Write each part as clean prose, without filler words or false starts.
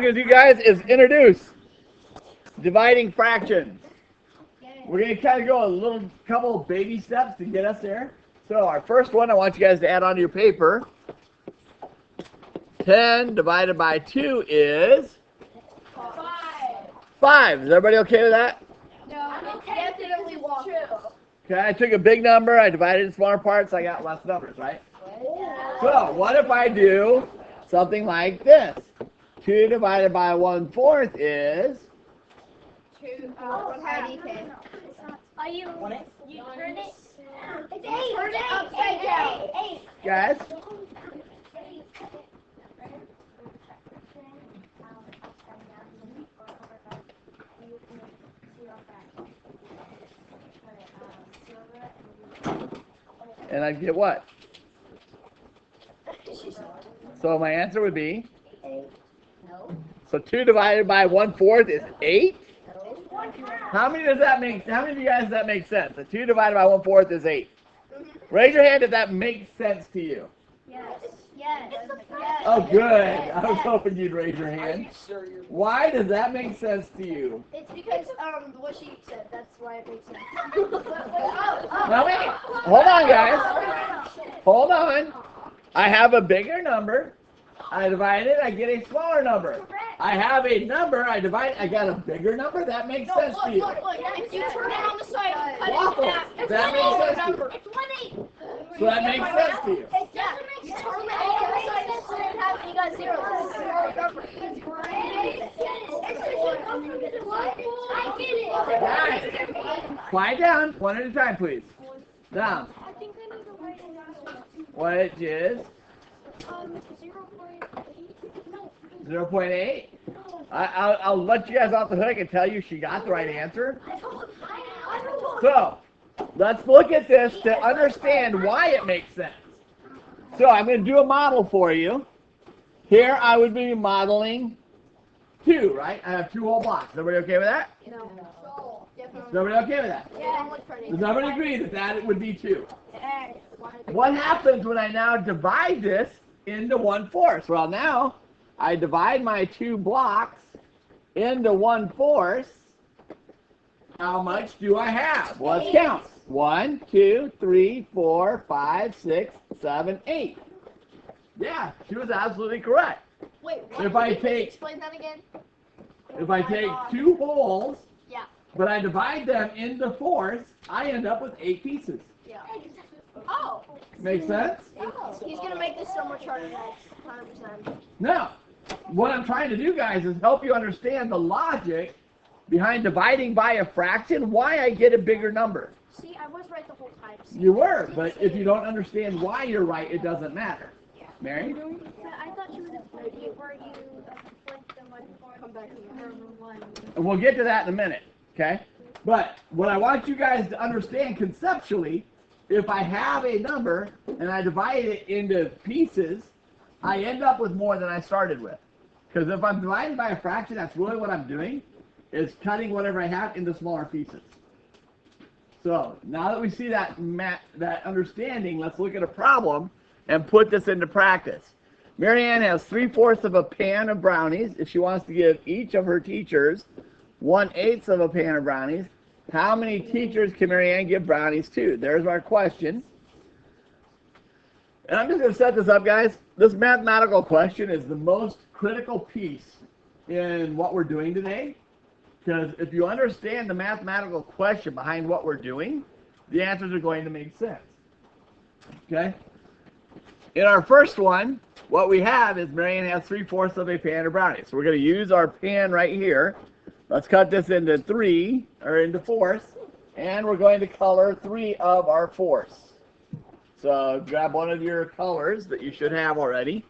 we're going to do, guys, is introduce dividing fractions. We're going to kind of go a couple of baby steps to get us there. So our first one, I want you guys to add onto your paper. 10 divided by 2 is? 5. Is everybody okay with that? No, it's definitely true. Okay, I took a big number, I divided it in smaller parts, I got less numbers, right? So what if I do something like this? 2 divided by 1/4 is? 2. How do you say? Are you turn it? It's 8. Turn it upside down. 8. Guys? And I get what? So my answer would be? 8. No. So 2 divided by 1/4 is 8? How many of you guys does that make sense? So 2 divided by 1/4 is 8. Raise your hand if that makes sense to you. Yes. Yes. Yes. Oh, good. I was hoping you'd raise your hand. Why does that make sense to you? It's because what she said. That's why it makes sense. Now wait. Hold on, guys. Hold on. I have a bigger number. I divide it, I get a smaller number. I have a number, I divide, I got a bigger number. That makes sense to you. Look. If you turn it on the side, cut it in Waffle. half. That makes sense to you. It's 1/8. So that makes sense to you. Yeah. You turn it on the side and split it in half, and you got 0. It's a smaller number. Guys, quiet down. One at a time, please. Down. I think I need to write it down. Which is? 0.8. I'll let you guys off the hook and tell you she got the right answer. So, let's look at this to understand why it makes sense. So, I'm going to do a model for you. Here, I would be modeling 2, right? I have 2 whole blocks. Everybody okay with that? No. Is everybody okay with that? Yeah. Does everybody agree that it would be 2? What happens when I now divide this into 1/4? Well, now I divide my 2 blocks into 1/4. How much do I have? Well, let's count. 1, 2, 3, 4, 5, 6, 7, 8. Yeah, she was absolutely correct. Wait, If I take, explain that again? if I take 2 wholes, Yeah. but I divide them into 4ths, I end up with 8 pieces. Yeah. Oh. Make sense? He's gonna make this so much harder next. 100%. Now, what I'm trying to do, guys, is help you understand the logic behind dividing by a fraction, why I get a bigger number. See, I was right the whole time. You were, but if you don't understand why you're right, it doesn't matter. Mary? I thought you were where you split the 1/4. Come back here. And we'll get to that in a minute, okay? But what I want you guys to understand conceptually, if I have a number and I divide it into pieces, I end up with more than I started with. Because if I'm dividing by a fraction, that's really what I'm doing, is cutting whatever I have into smaller pieces. So now that we see that understanding, let's look at a problem and put this into practice. Marianne has 3/4 of a pan of brownies. If she wants to give each of her teachers 1/8 of a pan of brownies, how many teachers can Marianne give brownies to? There's our question. And I'm just going to set this up, guys. This mathematical question is the most critical piece in what we're doing today. Because if you understand the mathematical question behind what we're doing, the answers are going to make sense. Okay? In our first one, what we have is Marianne has 3/4 of a pan of brownies. So we're going to use our pan right here. Let's cut this into 4ths, and we're going to color 3 of our 4ths. So grab one of your colors that you should have already.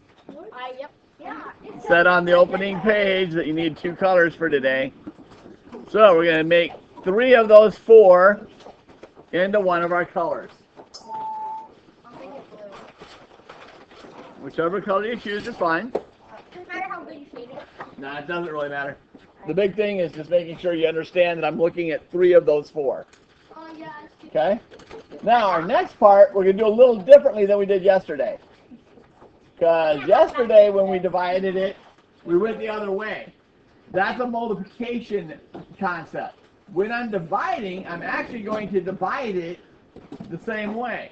Yep. Yeah. Set on the opening page that you need 2 colors for today. So we're going to make 3 of those 4 into one of our colors. Whichever color you choose is fine. Doesn't matter how good you shade it. No, it doesn't really matter. The big thing is just making sure you understand that I'm looking at 3 of those 4. Oh, yeah. Okay? Now, our next part, we're going to do a little differently than we did yesterday. Because yesterday, when we divided it We went the other way. That's a multiplication concept. When I'm dividing, I'm actually going to divide it the same way.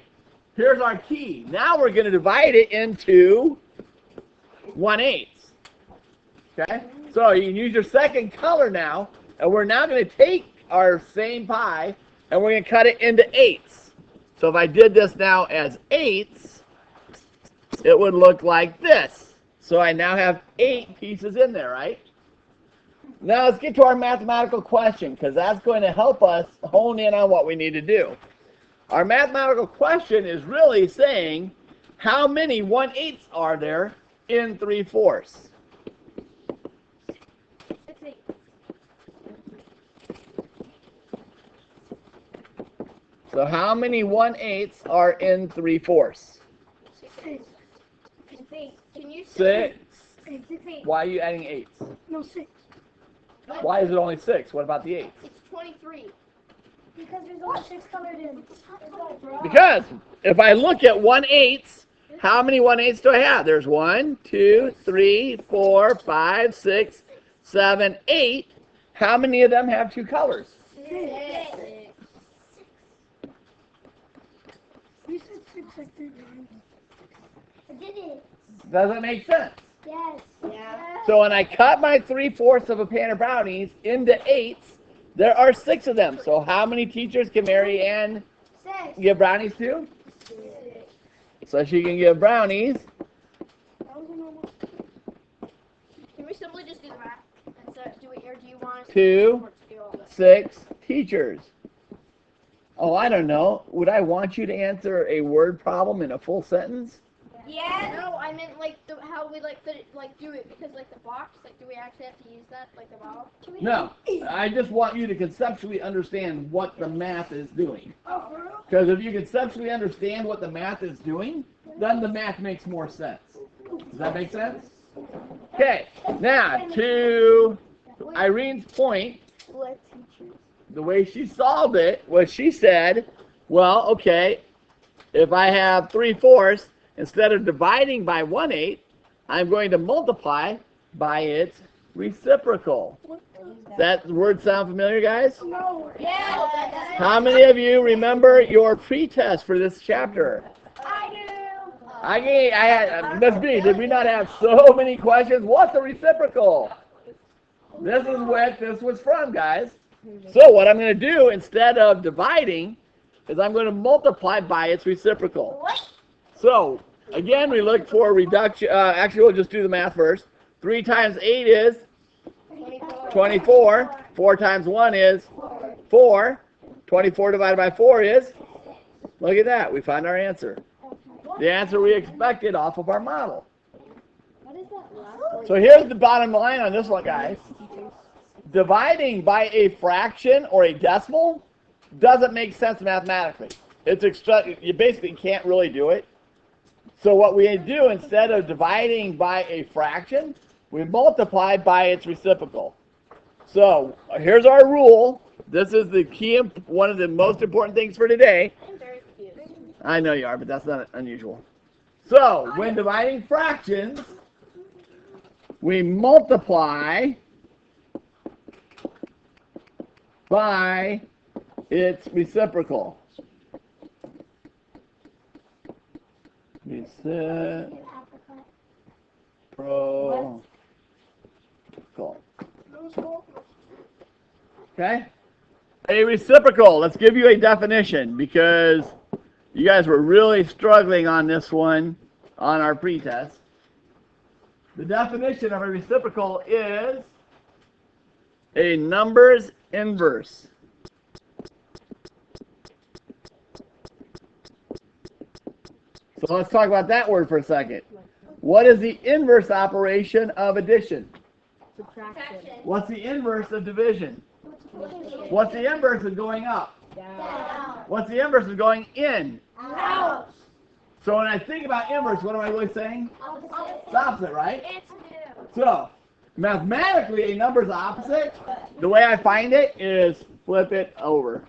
Here's our key. Now we're going to divide it into 1/8. Okay? So you can use your second color now, and we're now going to take our same pie, and we're going to cut it into 8s. So if I did this now as 8s, it would look like this. So I now have 8 pieces in there, right? Now let's get to our mathematical question, because that's going to help us hone in on what we need to do. Our mathematical question is really saying, how many 1/8 are there in 3/4? So how many 1/8 are in 3/4? 6. Can you 6. 6. Why are you adding 8s? No, 6. Why is it only 6? What about the 8s? It's 23. Because there's only 6 colored in. Because if I look at 1/8, how many 1/8 do I have? There's 1, 2, 3, 4, 5, 6, 7, 8. How many of them have 2 colors? 6. You said 6 like 3 times. I did it. Does that make sense? Yes. Yeah. So when I cut my 3/4 of a pan of brownies into 8s, there are 6 of them. So how many teachers can Mary Ann 6. give brownies to? 6. So she can give brownies. Can we simply just do the math? Or do you want us to do all this? 6 teachers. Oh, I don't know. Would I want you to answer a word problem in a full sentence? Yeah. No, I meant like how we do it because like the box. Like, do we actually have to use that like the bottle? No. I just want you to conceptually understand what the math is doing. Oh, for real? Because if you conceptually understand what the math is doing, then the math makes more sense. Does that make sense? Okay. Now, to Irene's point, What teachers? the way she solved it was she said, well, okay, if I have 3/4, instead of dividing by 1/8, I'm going to multiply by its reciprocal. Does that word sound familiar, guys? No. Yeah. How many of you remember your pre-test for this chapter? I do. Miss B, did we not have so many questions? What's the reciprocal? This is what this was from, guys. So what I'm going to do instead of dividing is I'm going to multiply by its reciprocal. So again, we look for reduction. Actually, we'll just do the math first. 3 times 8 is 24. 4 times 1 is 4. 24 divided by 4 is, look at that, we found our answer. The answer we expected off of our model. So here's the bottom line on this one, guys. Dividing by a fraction or a decimal doesn't make sense mathematically. You basically can't really do it. So what we do, instead of dividing by a fraction, we multiply by its reciprocal. So here's our rule. This is the key, one of the most important things for today. I'm very confused. I know you are, but that's not unusual. So when dividing fractions, we multiply by its reciprocal. Reciprocal. Okay? A reciprocal. Let's give you a definition because you guys were really struggling on this one on our pretest. The definition of a reciprocal is a number's inverse. So let's talk about that word for a second. What is the inverse operation of addition? Subtraction. What's the inverse of division? What's the inverse of going up? Down. What's the inverse of going in? Out. So when I think about inverse, what am I really saying? It's opposite, right? It's new. So mathematically, a number's opposite. The way I find it is flip it over.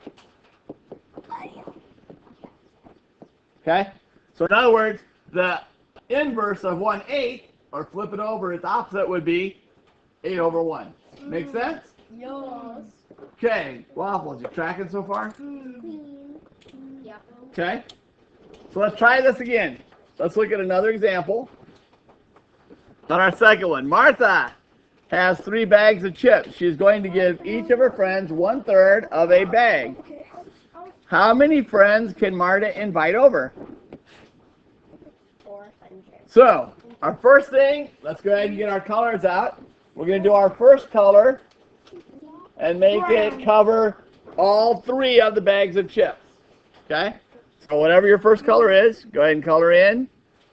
Okay? So in other words, the inverse of 1/8 or flip it over, its opposite would be 8 over 1. Make sense? Yes. Okay, Waffles, you tracking so far? Yeah. Okay. So let's try this again. Let's look at another example. On our second one, Martha has 3 bags of chips. She's going to give each of her friends 1/3 of a bag. How many friends can Martha invite over? 400. So, our first thing, let's go ahead and get our colors out. We're going to do our first color and make it cover all 3 of the bags of chips. Okay? So whatever your first color is, go ahead and color in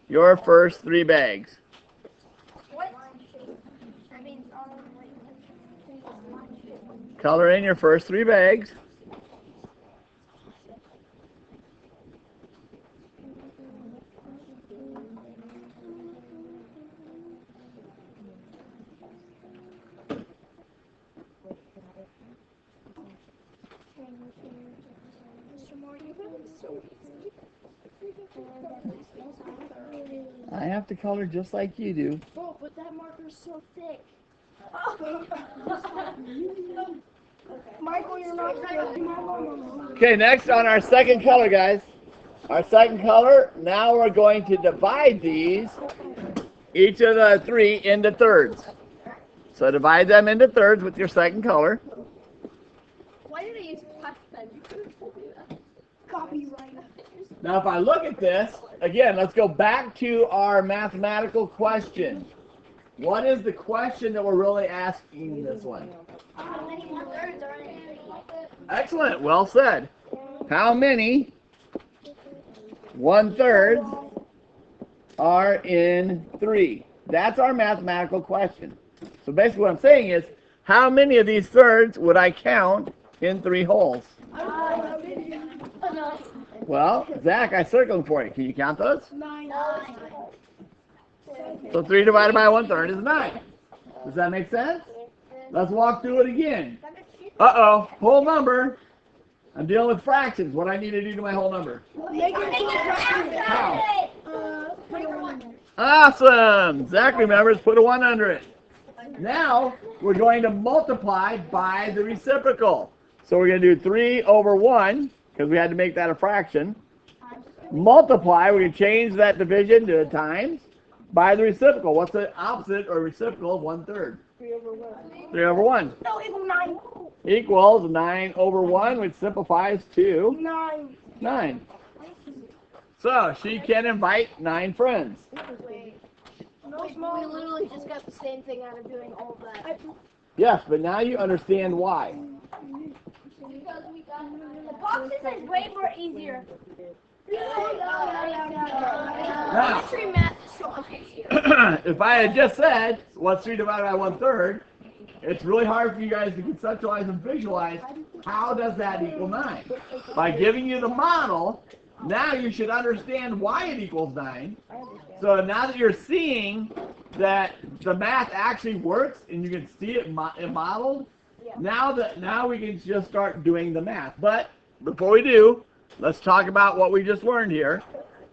your first 3 bags. What? Color in your first 3 bags. I have to color just like you do. Bro, but that marker's so thick. Michael, you're not good. Okay, next on our second color, guys. Our second color, now we're going to divide these, each of the 3, into thirds. So divide them into thirds with your second color. Why did I use past pen? You could have told me that. Copyright. Now if I look at this, again, let's go back to our mathematical question. What is the question that we're really asking this one? How many 1/3 are in it? Excellent, well said. How many 1/3 are in 3? That's our mathematical question. So basically what I'm saying is, how many of these thirds would I count in 3 holes? Well, Zach, I circled them for you. Can you count those? 9. So 3 divided by 1/3 is 9. Does that make sense? Let's walk through it again. Uh-oh, whole number. I'm dealing with fractions. What do I need to do to my whole number? How? Awesome! Zach remembers, put a 1 under it. Now, we're going to multiply by the reciprocal. So we're going to do 3 over 1, because we had to make that a fraction. Multiply, we can change that division to times, by the reciprocal. What's the opposite or reciprocal of 1/3? 3 over 1. 3 over 1. No, equal 9. Equals 9 over 1, which simplifies to 9. 9. So, she can invite 9 friends. Wait. We literally just got the same thing out of doing all of that. Yes, but now you understand why. Because we got the boxes is way more easier. Geometry math is so much easier. If I had just said, what's 3 divided by 1/3, it's really hard for you guys to conceptualize and visualize how does that equal 9. By giving you the model, now you should understand why it equals 9. So now that you're seeing that the math actually works and you can see it modeled, now we can just start doing the math. But before we do, let's talk about what we just learned here.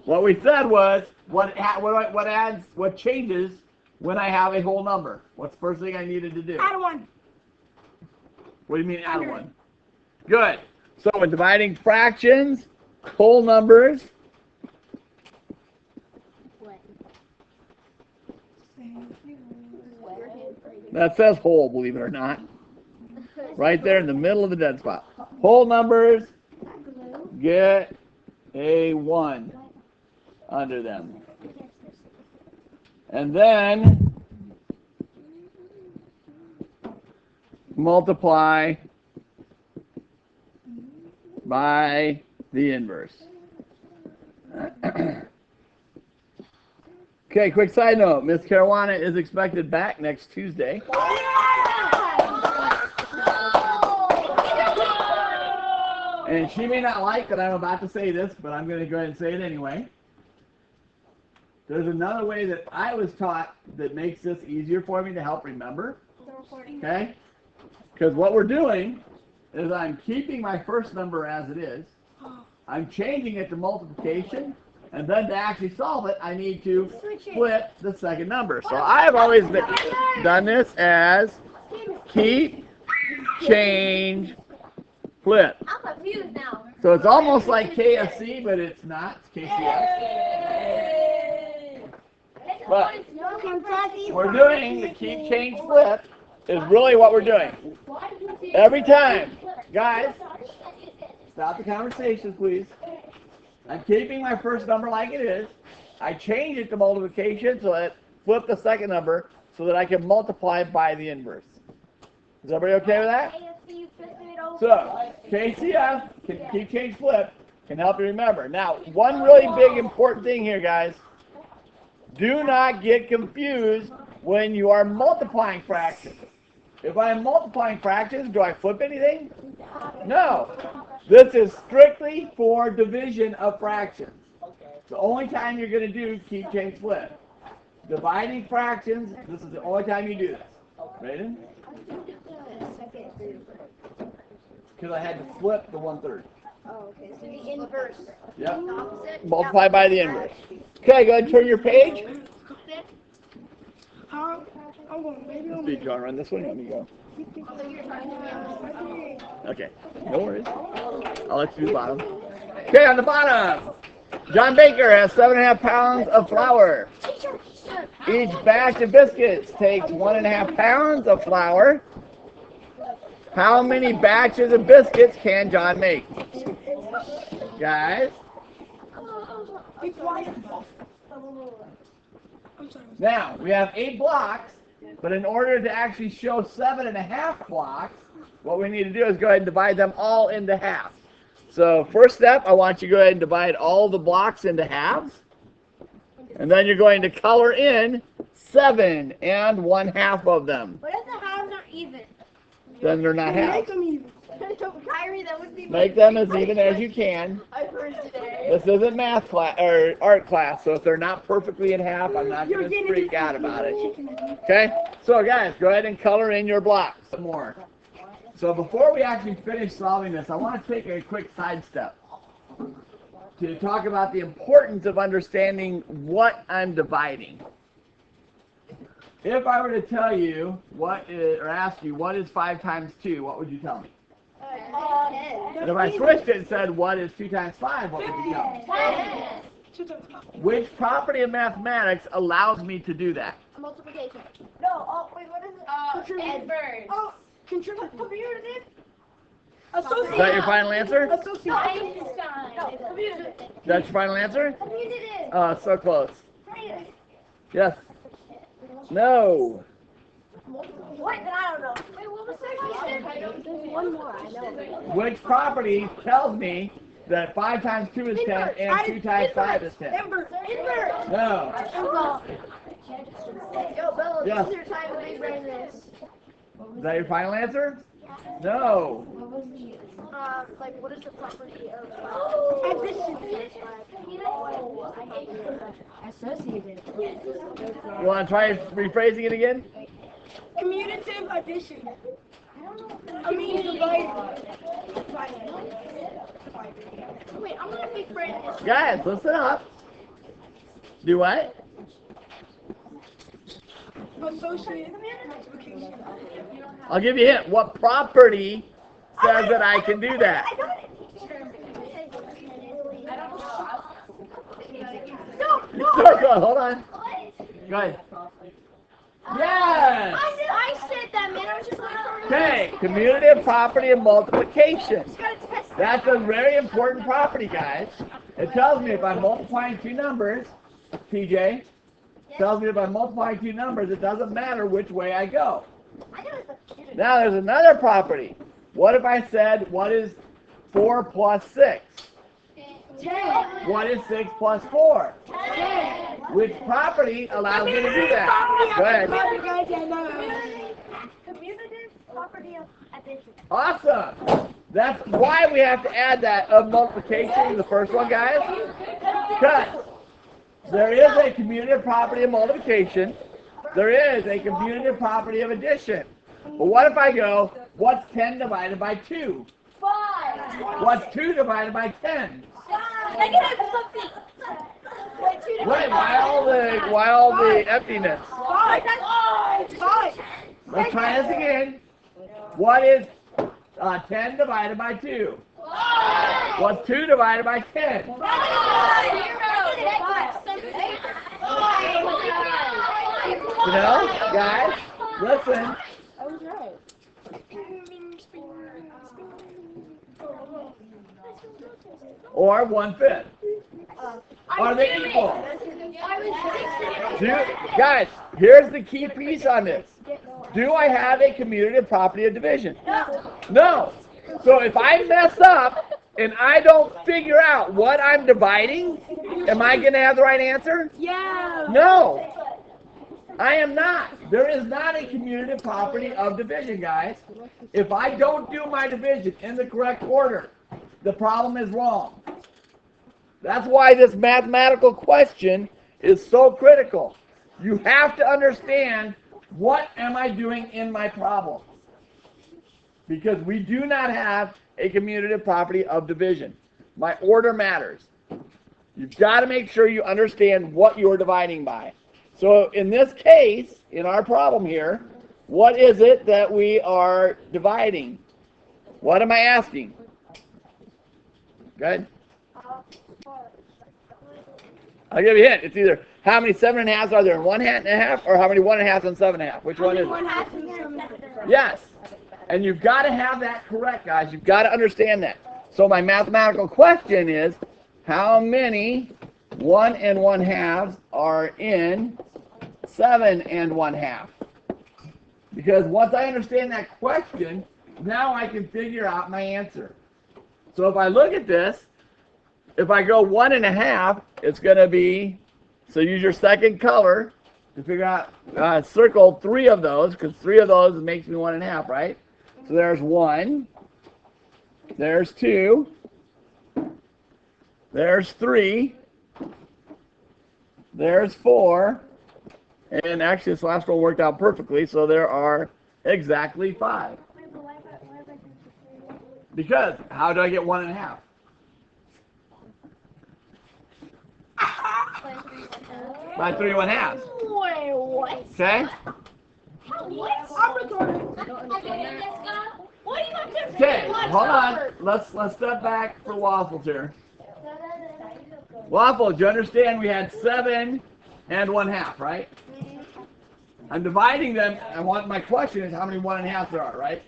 What we said was what changes when I have a whole number. What's the first thing I needed to do? Add 1. What do you mean add a 1? Good. So when dividing fractions, whole numbers, that says whole, believe it or not. Right there in the middle of the dead spot. Whole numbers get a 1 under them. And then multiply by the inverse. Okay, quick side note. Miss Caruana is expected back next Tuesday. And she may not like that I'm about to say this, but I'm going to go ahead and say it anyway. There's another way that I was taught that makes this easier for me to help remember. Okay? Because what we're doing is I'm keeping my first number as it is. I'm changing it to multiplication, And then to actually solve it, I need to flip the second number. So I've always done this as keep, change, flip. I'm confused now. So it's almost like KFC, but it's not. It's KCS. But we're doing the keep, change, flip is really what we're doing. Every time. Guys, stop the conversation, please. I'm keeping my first number like it is. I change it to multiplication so that flip the second number so that I can multiply it by the inverse. Is everybody okay with that? So, KCF, keep, change, flip, can help you remember. Now, one really big important thing here, guys. Do not get confused when you are multiplying fractions. If I am multiplying fractions, do I flip anything? No. This is strictly for division of fractions. The only time you're going to do keep, change, flip. Dividing fractions, this is the only time you do this. Raiden? Because I had to flip the 1/3. Oh, okay. So the inverse. Yep. Multiply by the inverse. Okay, go ahead and turn your page. Let's see, John, run this one. Let me go. Okay, no worries. I'll let you do the bottom. Okay, on the bottom, John Baker has 7.5 pounds of flour. Each batch of biscuits takes 1.5 pounds of flour. How many batches of biscuits can John make? Guys? Now, we have 8 blocks, but in order to actually show 7.5 blocks, what we need to do is go ahead and divide them all into half. So, first step, I want you to go ahead and divide all the blocks into halves. And then you're going to color in 7 1/2 of them. What if the halves are even? Then they're not halves. Make them even. Kyrie, that would be Make them as even as you can. I've heard today. This isn't math class or art class, so if they're not perfectly in half, I'm not going to freak out about it. Okay? So guys, go ahead and color in your blocks some more. So before we actually finish solving this, I want to take a quick sidestep to talk about the importance of understanding what I'm dividing. If I were to tell you what is, or ask you what is 5 times 2, what would you tell me? 10. And if I switched it and said what is 2 times 5, what would you tell me? 10. Which property of mathematics allows me to do that? Multiplication. No, wait, what is it? Inverse. Oh, commutative. Is that your final answer? Associative. No, commutative. That's your final answer? Commutative. Oh, so close. Yes. No. What? Then I don't know. Wait, what was that? There's one more. I know. Which property tells me that 5 times 2 is 10 and 2 times 5 is 10? Inverse. No. Yo, Bella, Yes. this is your time to make this. Is that your final answer? No. Like, what is the property of associative? You want to try rephrasing it again? Commutative addition. I mean, divided. Wait, I'm gonna be friends. Guys, listen up. Do what? Associative. I'll give you a hint. What property says that I can do that? No. Hold on. Go ahead. Yes! I said that, man. I was just like, Okay, commutative property of multiplication. That's a very important property, guys. It tells me if I'm multiplying 2 numbers, TJ, tells me if I'm multiplying 2 numbers, it doesn't matter which way I go. Now there's another property. What if I said, what is 4 plus 6? 10. What is 6 plus 4? 10. Which property allows me to do that? Go ahead. Commutative property of addition. Awesome. That's why we have to add that of multiplication in the first one, guys. Because there is a commutative property of multiplication. There is a commutative property of addition. But what if I go, what's 10 divided by 2? 5. What's 2 divided by 10? Negative something. Wait, why all the emptiness? Five. Let's try this again. What is 10 divided by 2? What's 2 divided by 10? You know, guys, listen. I was right. Or 1/5. Are they equal? Guys, here's the key piece on this. Do I have a commutative property of division? No. So if I mess up and I don't figure out what I'm dividing, am I going to have the right answer? Yeah. No. I am not. There is not a commutative property of division, guys. If I don't do my division in the correct order, the problem is wrong. That's why this mathematical question is so critical. You have to understand, what am I doing in my problem? Because we do not have a commutative property of division. My order matters. You've got to make sure you understand what you're dividing by. So in this case, in our problem here, what is it that we are dividing? What am I asking? Good. I'll give you a hint. It's either how many 7.5s are there in 1.5, or how many 1.5s and 7.5. Which one is it? Yes. And you've got to have that correct, guys. You've got to understand that. So my mathematical question is, how many 1 1/2 are in 7 1/2? Because once I understand that question, now I can figure out my answer. So if I look at this, if I go 1 1/2, it's going to be, so use your second color to figure out, circle 3 of those, because 3 of those makes me 1 1/2, right? So there's 1, there's 2, there's 3, there's 4, and actually this last one worked out perfectly, so there are exactly 5. Because, how do I get 1 1/2? By 3 1/2. Okay? Okay, hold on. Let's step back for Waffles here. Waffles, you understand we had 7 1/2, right? I'm dividing them. My question is how many 1 1/2 there are, right?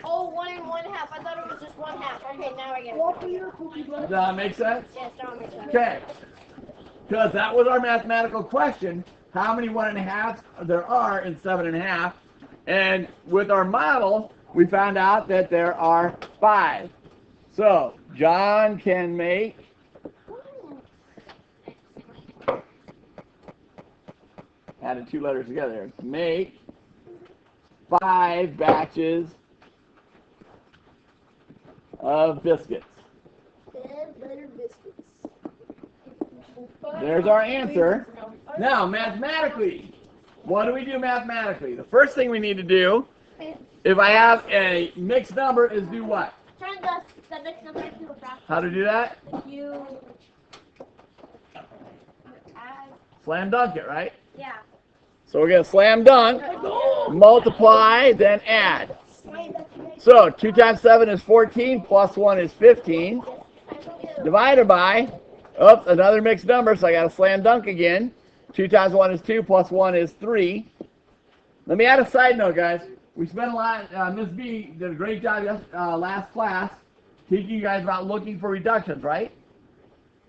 Oh, 1 1/2. I thought it was just 1/2. Okay, now I get it. Does that make sense? Yes, that makes sense. Okay. Because that was our mathematical question. How many 1 1/2 there are in 7 1/2? And with our model, we found out that there are 5. So John can make added 2 letters together. Make 5 batches of biscuits. There's our answer. Now, mathematically, what do we do mathematically? The first thing we need to do, if I have a mixed number, is do what? Turn the mixed number into a fraction. How to do that? You add. Slam dunk it, right? Yeah. So we're going to slam dunk, multiply, then add. So 2 times 7 is 14, plus 1 is 15, divided by, oops, another mixed number, so I got to slam dunk again. 2 times 1 is 2, plus 1 is 3. Let me add a side note, guys. We spent a lot, Ms. B did a great job last class teaching you guys about looking for reductions, right?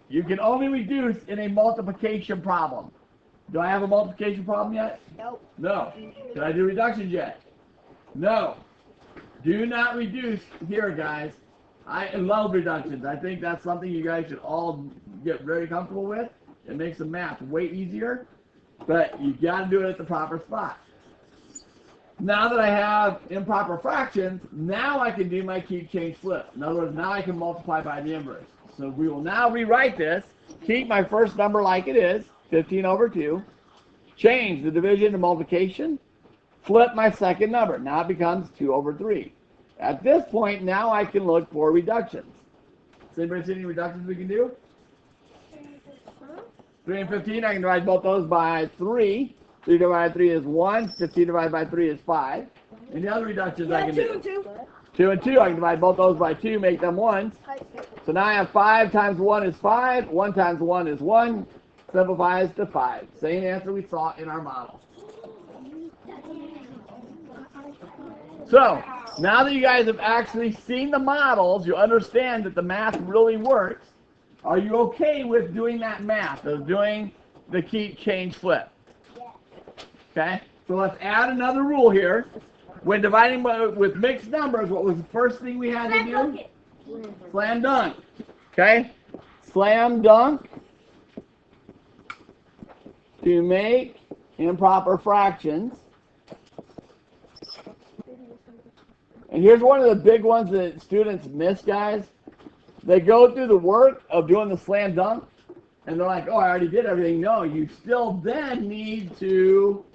You can only reduce in a multiplication problem. Do I have a multiplication problem yet? Nope. No. Did I do reductions yet? No. Do not reduce here, guys. I love reductions. I think that's something you guys should all get very comfortable with. It makes the math way easier, but you got to do it at the proper spot. Now that I have improper fractions, now I can do my keep, change, flip. In other words, now I can multiply by the inverse. So we will now rewrite this, keep my first number like it is, 15 over 2, change the division to multiplication, flip my second number. Now it becomes 2 over 3. At this point, now I can look for reductions. Does anybody see any reductions we can do? 3 and 15, I can divide both those by 3. 3 divided by 3 is 1. 15 divided by 3 is 5. And the other reductions I can do. 2 and 2, I can divide both those by 2, make them 1s. So now I have 5 times 1 is 5. 1 times 1 is 1. Simplifies to 5. Same answer we saw in our model. So, now that you guys have actually seen the models, you understand that the math really works. Are you okay with doing that math, of doing the keep, change, flip? Okay? So let's add another rule here. When dividing with mixed numbers, what was the first thing we had to do? Slam dunk. Okay? Slam dunk to make improper fractions. And here's one of the big ones that students miss, guys. They go through the work of doing the slam dunk, and they're like, oh, I already did everything. No, you still then need to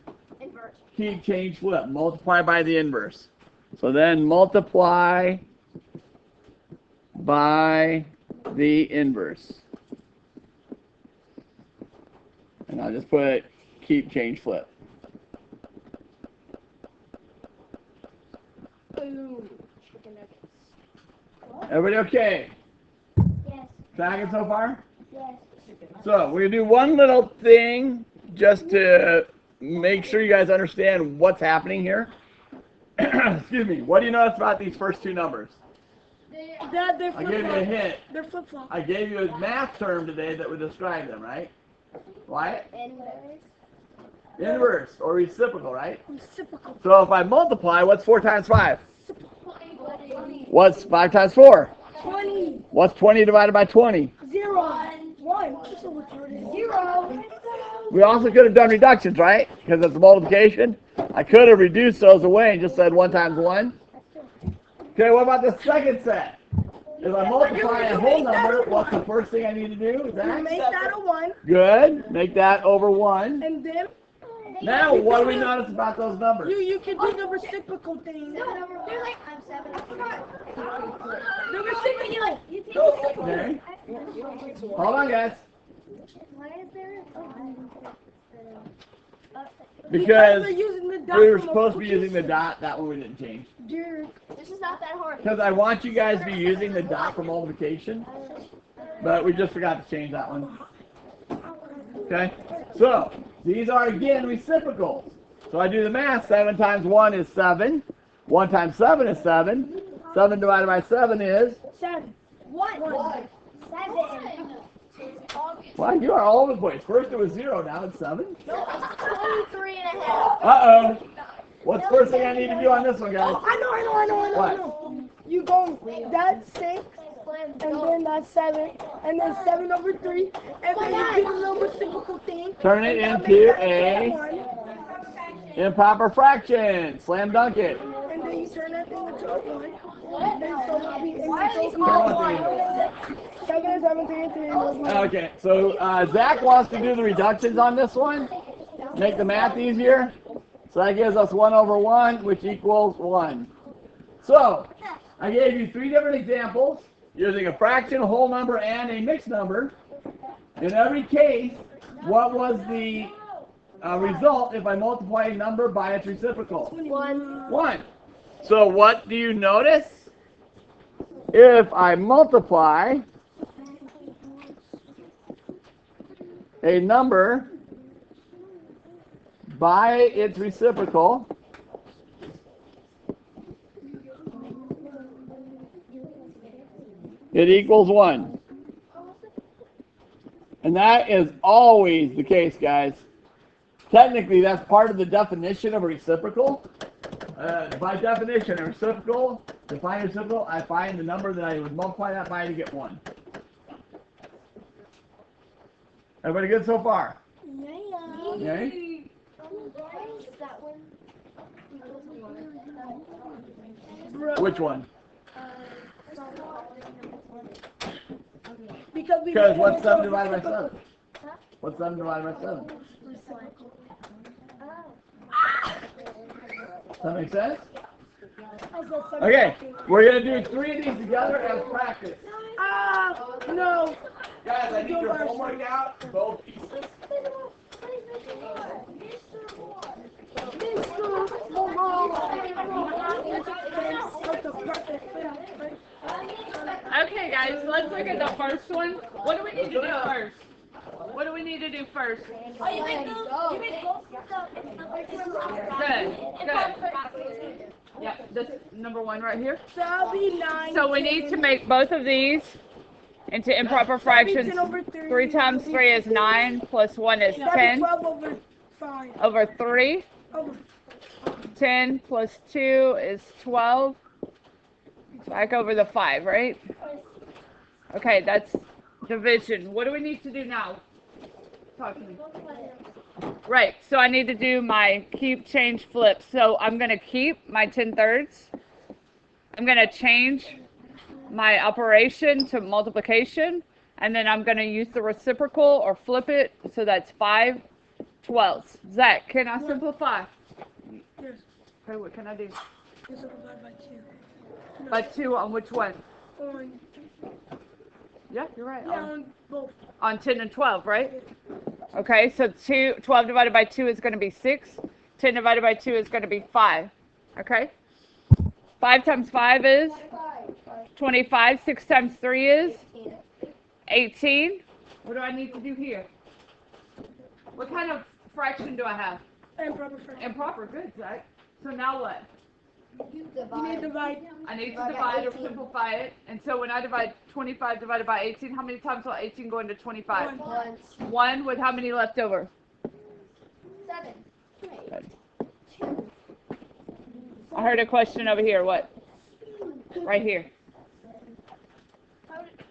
keep, change, flip. Multiply by the inverse. So then multiply by the inverse. And I'll just put keep, change, flip. Everybody okay? Yes. Tracking so far? Yes. So we're going to do one little thing just to make sure you guys understand what's happening here. Excuse me. What do you notice about these first two numbers? They're I gave you a hint. They're flip-flops. I gave you a math term today that would describe them, right? What? Inverse or reciprocal, right? Reciprocal. So if I multiply, what's 4 times 5? What's 5 times 4? 20. What's 20 divided by 20? 0. 1. 0. We also could have done reductions, right? Because it's a multiplication. I could have reduced those away and just said 1 times 1. Okay, what about the second set? If I multiply a whole number, what's the first thing I need to do? You make that a 1. Good. Make that over 1. And then Now, what do we notice about those numbers? you can do the reciprocal thing. They're like, I'm 7. I forgot. The reciprocal. Okay. Hold on, guys. Why is there Because they're using the dot we were for supposed to be using the multiplication. dot. That one we didn't change. This is not that hard. Because I want you guys to be using the dot for multiplication. But we just forgot to change that one. Okay? So, these are, again, reciprocals. So I do the math. 7 times 1 is 7. 1 times 7 is 7. 7 divided by 7 is? 7. 1. 7. Wow, you are all over the place. First it was 0, now it's 7. No, it's 23.5. Uh-oh. What's the first thing I need to do on this one, guys? I know. You go, that's 6, and then that's 7, and then 7 over 3, and then you do the little reciprocal thing. Turn it and into that a one, improper fraction. Slam dunk it. and then you turn that thing into a 1. And then so it'll be Why are these Turn all one thing 1. 7, 17, 3, Okay, so Zach wants to do the reductions on this one. Make the math easier. So that gives us 1 over 1, which equals 1. So, I gave you 3 different examples using a fraction, a whole number, and a mixed number. In every case, what was the result if I multiply a number by its reciprocal? 1. 1. So what do you notice? If I multiply a number by its reciprocal, it equals 1. And that is always the case, guys. Technically, that's part of the definition of a reciprocal. By definition, a reciprocal, to find a reciprocal, I find the number that I would multiply that by to get 1. Everybody good so far? Okay? Which one? Because what's 7 divided by 7? What's 7 divided by 7? Does that make sense? Okay, we're going to do 3 of these together as practice. No. Guys, I need your homework out, both pieces. Okay, guys, let's look at the first one. What do we need to do first? What do we need to do first? Oh, you make both Good, good. Yeah, this number one right here. So that'll be 9. So we need to make both of these into improper fractions. 3 times 3 is 9, plus 1 is 10 12 over 5. over 3. Over 10 plus 2 is 12. Back over the 5, right? Okay, that's division. What do we need to do now? Talk to me. Right, so I need to do my keep, change, flip. So I'm going to keep my 10/3. I'm going to change my operation to multiplication. And then I'm going to use the reciprocal or flip it. So that's 5/12. Zach, can I simplify? Yes. Okay, what can I do? This will divide by 2. By 2 on which one? On, Yeah, you're right. yeah, on both. On 10 and 12, right? Okay, so 12 divided by 2 is going to be 6. 10 divided by 2 is going to be 5. Okay? 5 times 5 is 25. 6 times 3 is 18. What do I need to do here? What kind of fraction do I have? Improper fraction. Improper. Good, Zach. So now what? You need to divide. I need to divide or simplify it. And so when I divide 25 divided by 18, how many times will 18 go into 25? Once. 1 with how many left over? 7. I heard a question over here. What? Right here.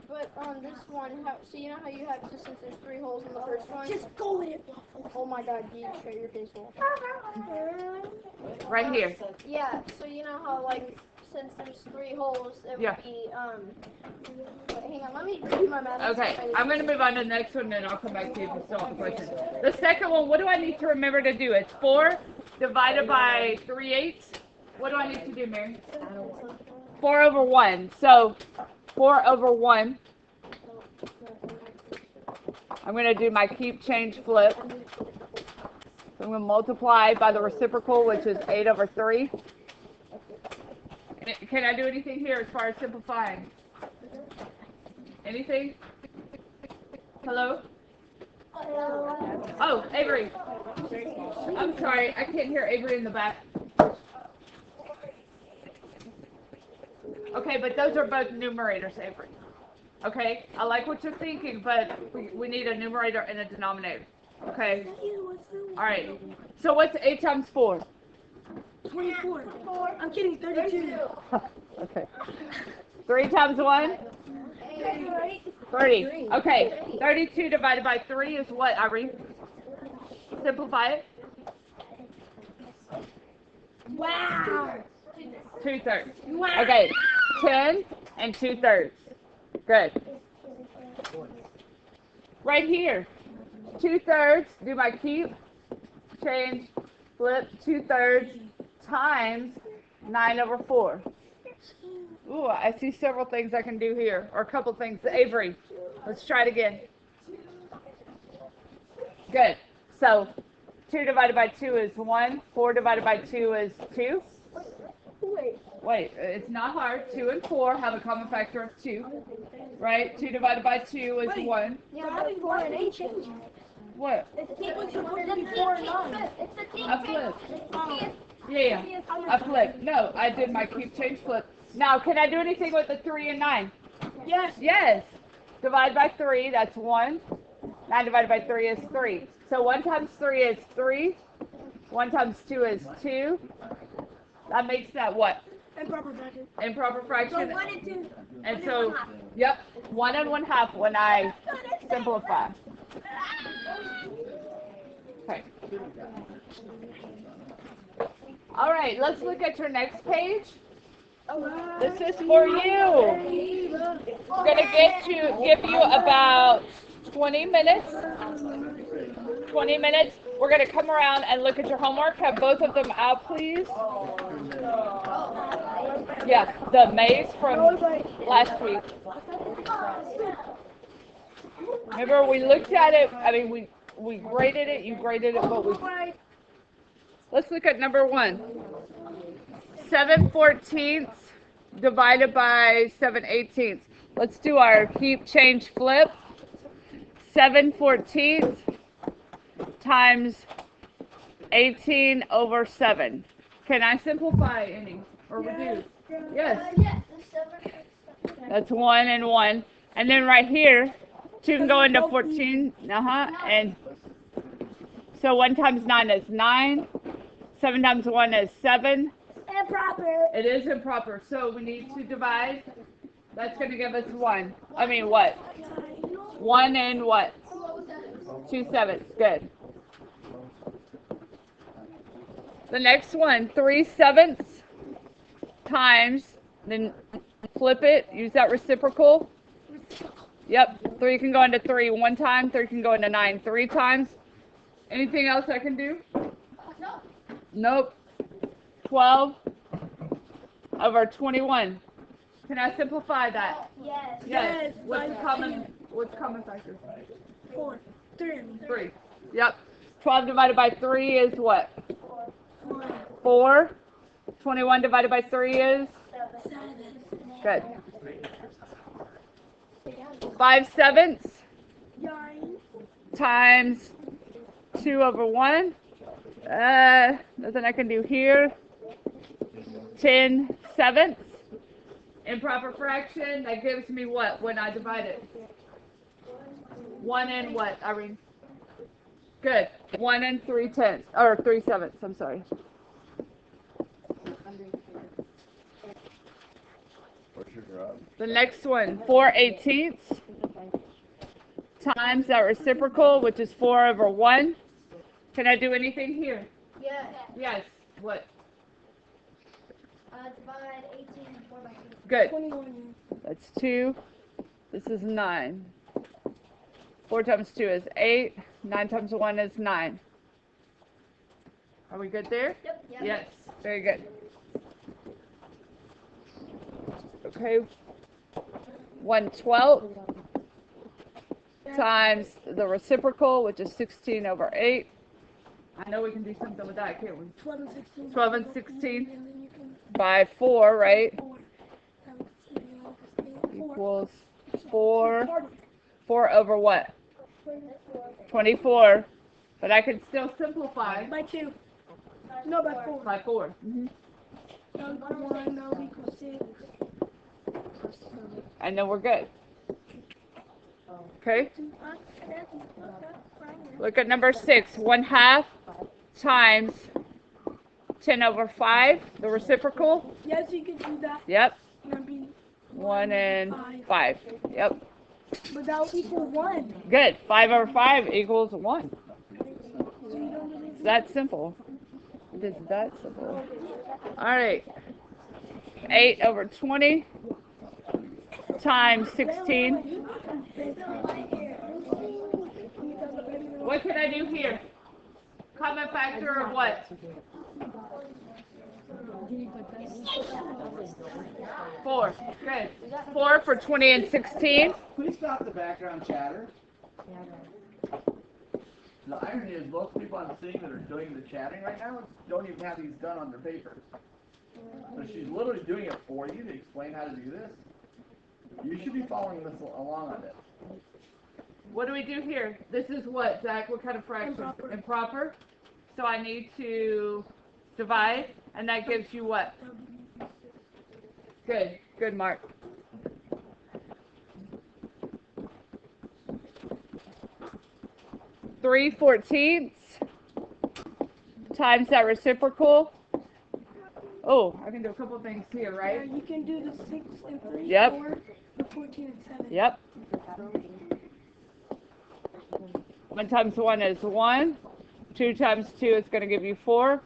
But on this one, so you know how you have, just since there's 3 holes in the first one? Just go with it. Oh my god, you show your face hole. Right here. Yeah, so you know how, like, since there's 3 holes, it Yeah. would be, wait, hang on, let me do my math. Okay, I'm going to move on to the next one, and I'll come back to you if you still have a question. The second one, what do I need to remember to do? It's 4 divided by 3/8. What do I need to do, Mary? 4 over 1. So 4 over 1. I'm going to do my keep, change, flip. So I'm going to multiply by the reciprocal, which is 8 over 3. Can I do anything here as far as simplifying? Anything? Hello? Oh, Avery. I'm sorry, I can't hear Avery in the back. Okay, but those are both numerators, Avery. Okay, I like what you're thinking, but we need a numerator and a denominator. Okay? All right. So what's 8 times 4? 24. I'm kidding, 32. Okay. 3 times 1? 30. Okay. 32 divided by 3 is what, Irene? Simplify it. Wow. 2/3. Okay. 10 and 2/3. Good. Right here. 2/3. Do my keep, change, flip. 2/3 times 9 over 4. Ooh, I see several things I can do here, or a couple things. Avery, let's try it again. Good. So 2 divided by 2 is 1. 4 divided by 2 is 2. Wait, it's not hard. 2 and 4 have a common factor of 2. Right? 2 divided by 2 is 1. Yeah, but 4 and 8 change. What? It's the 4 and 9. It's the team. A flip. Yeah, a flip. No, I did my keep, change, flip. Now, can I do anything with the 3 and 9? Yes. Yes. Divide by 3, that's 1. 9 divided by 3 is 3. So 1 times 3 is 3. 1 times 2 is 2. That makes that what? Improper fraction. Improper fraction. So 1 and 2. And so, yep, 1 and 1/2 when I simplify. Okay. All right, let's look at your next page. This is for you. I'm going to give you about 20 minutes. 20 minutes. We're going to come around and look at your homework. Have both of them out, please. Yeah, the maze from last week. Remember, we looked at it. I mean, we graded it. You graded it, but let's look at number 1. 7/14 divided by 7/18. Let's do our heap change flip. 7/14 times 18 over 7. Can I simplify any or reduce? Yes. That's 1 and 1. And then right here, 2 can go into 14. And so 1 times 9 is 9. 7 times 1 is 7. Improper. It is improper. So we need to divide. That's going to give us 1. I mean, what? 1 and what? 2/7. Good. The next one, 3/7 times, then flip it, use that reciprocal. Yep, 3 can go into 3 1 time, 3 can go into 9 3 times. Anything else I can do? Nope. 12 over 21. Can I simplify that? Yes. Yes. What's common factor? 4, 3. 3. Yep. 12 divided by 3 is what? 4. 21 divided by 3 is? 7. Good. 5/7 times 2 over 1. Nothing I can do here. 10/7. Improper fraction, that gives me what when I divide it? 1 and what, Irene? Good. 1 and 3/10, or 3/7, I'm sorry. The next one, 4/18 times that reciprocal, which is 4 over 1. Can I do anything here? Yes. Yes. What? Divide 18 and 4 by 2. Good. 21. That's 2. This is 9. 4 times 2 is 8. 9 times 1 is 9. Are we good there? Yep. Yes. Very good. Okay. 1/12 times the reciprocal, which is 16 over 8. I know we can do something with that, can't we? 12 and 16. 12 and 16 And then you can by 4, right? 4. Equals 4. 4 over what? 24. But I can still simplify By 2. No, by 4. by 4. That would be 1, that would equal 6. And then we're good. Okay? Look at number 6. 1/2 times 10 over 5, the reciprocal. Yes, you can do that. Yep. That'd be 1 and 5. Yep. But that would equal 1. Good. 5 over 5 equals 1. So you don't really It's that simple. It is that simple. All right. 8 over 20 times 16. What can I do here? Common factor of what? 4. Good. 4 for 20 and 16. Please stop the background chatter. The irony is most people I'm seeing that are doing the chatting right now don't even have these done on their papers. So she's literally doing it for you to explain how to do this. You should be following this along on this. What do we do here? This is what, Zach? What kind of fraction? Improper. So I need to divide, and that gives you what? Good. Good, Mark. Three 14ths times that reciprocal. Oh, I can do a couple things here, Yeah, right? you can do the 6 and 3, Yep. 4, the 14 and 7. Yep. 1 times 1 is 1. 2 times 2 is going to give you 4.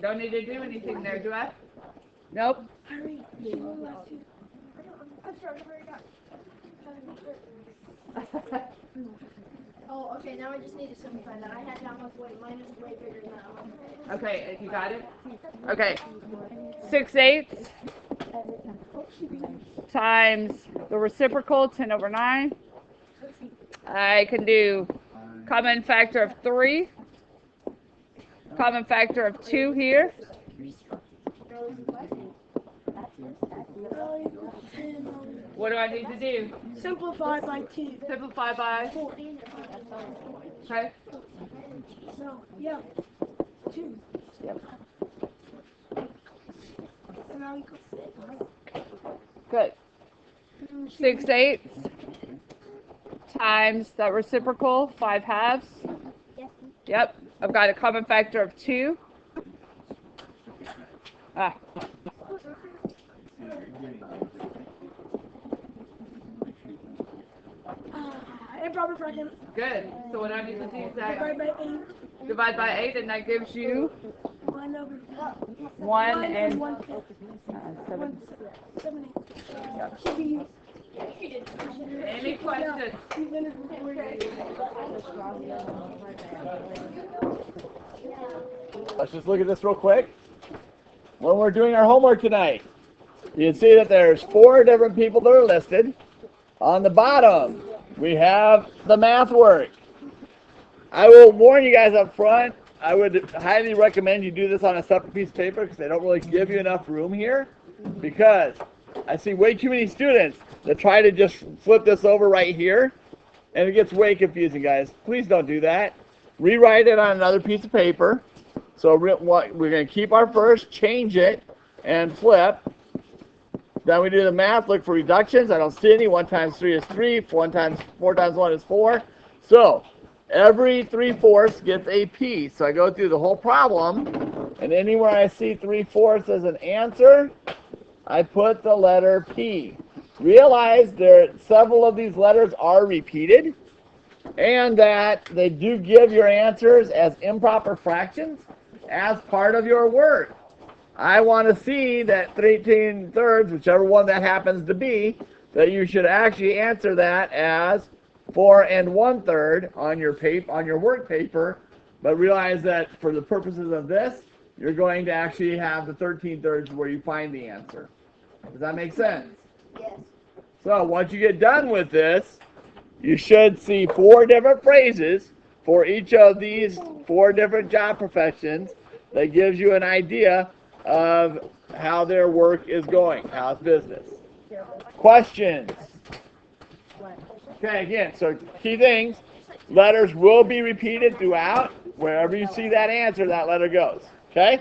Don't need to do anything there, do I? Nope. Hurry. Oh, okay, now I just need to simplify that. I had that much weight. Mine is way bigger than that one. Okay, you got it? Okay. 6/8 times the reciprocal, 10 over 9. I can do common factor of 3, common factor of 2 here. What do I need to do? Simplify by 2. Simplify by, okay? No, yeah. 2. Yep. And now equals 6. Good. 6/8 times that reciprocal, 5/2. Yep. I've got a common factor of 2. Ah. Improper fraction. Good. So what I need to do is that Divide by 8. divide by 8, and that gives you 1 over 1 and 1 7. 7. Should be Any questions? Let's just look at this real quick. When we're doing our homework tonight, you can see that there's 4 different people that are listed. On the bottom, we have the math work. I will warn you guys up front, I would highly recommend you do this on a separate piece of paper because they don't really give you enough room here, because I see way too many students that try to just flip this over right here, and it gets way confusing, guys. Please don't do that. Rewrite it on another piece of paper. So we're going to keep our first, change it, and flip. Then we do the math, look for reductions. I don't see any. 1 times 3 is 3. 4 times 1 is 4. So every 3/4 gets a piece. So I go through the whole problem, and anywhere I see 3/4 as an answer, I put the letter P. Realize several of these letters are repeated, and that they do give your answers as improper fractions as part of your work. I want to see that 3/18, whichever one that happens to be, that you should actually answer that as 4 1/3 on your work paper, but realize that for the purposes of this, you're going to actually have the 13/3 where you find the answer. Does that make sense? Yes. So once you get done with this, you should see 4 different phrases for each of these 4 different job professions that gives you an idea of how their work is going, how it's business. Questions? Okay, again, so key things, letters will be repeated throughout. Wherever you see that answer, that letter goes. Okay?